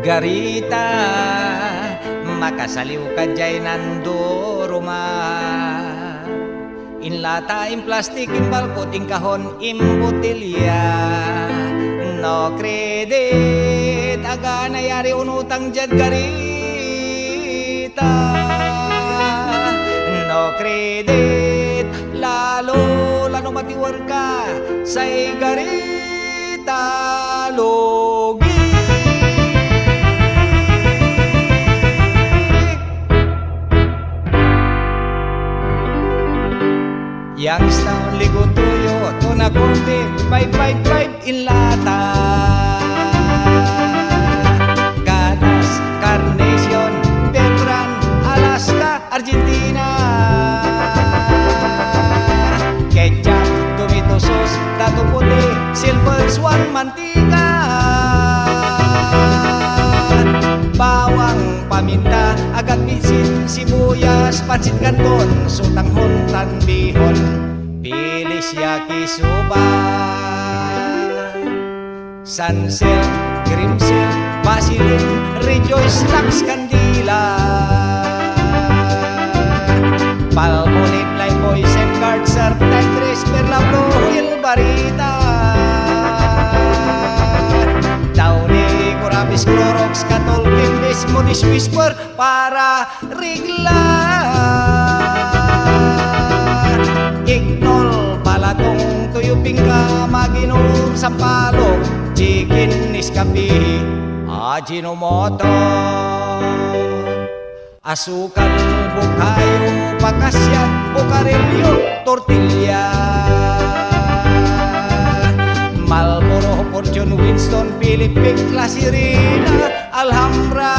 Garita, makasaliw ka dyan nanduruma. Inlata, in plastic, in balkot, in kahon, in botilya. No credit, aga nayari unutang dyan garita. No credit, lalo matiwar ka say garita logi. Yang sound ligo tuyo, to na konti, 555 in lata. Gatas, Carnation, Belgrano, Alaska, Argentina. Ketchup, tomato sauce, dato puti, silver swan, mantika. Bawang, paminta, agad bisin, sibuyas, pansit canton, sutang hontan, bihon, pilis yakisoba. Sunsilk, Grimsil, Vaseline, Rejoice, Lux, Candila. Palmolive, Lifebuoy, Safeguard, Surf, Tigres, Perla, Blue, Hilbarita. Downy, Corabis, Clorox, Catol, Kimbis, Modis, Whisper, para regla. Ignol, Palatong, Tuyo, Pingka, Maginor, Sampalok, Chicken, Nescafe, Ajinomoto. Asukal, Bukayo, Pakasyat, Bukarelyo, Tortilla. Marlboro, Fortune, Winston, Philip, La Sirena, Alhambra.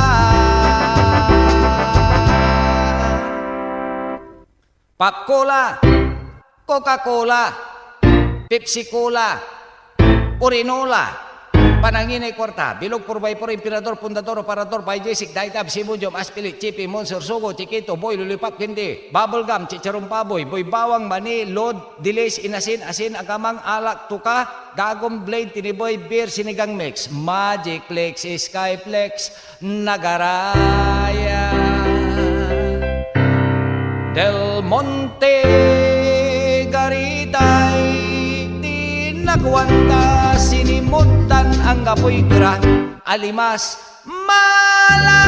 Pop Cola, Coca-Cola, Pepsi Cola, Orinola. Pananginay kwarta, bilog 4x4, Emperador, Pundador, Operador, Bajesic, Daitab, Sibunjom, Aspilit, Chipi, Monster, Sugo, Chiquito, Boy, Lulipap, Hindi, Bubblegum, Chicharong Paboy, Boy Bawang, Mani, Lod, Delays, Inasin, Asin, Agamang, Alak, Tuka, Dagom, Blade, Tiniboy, Beer, Sinigang Mix, Magic Flex, Skyflex, Nagaraya, Del Monte, Garitay, Tinagwanda, Sinimutan, ang kapoy gra, Alimas, Mala.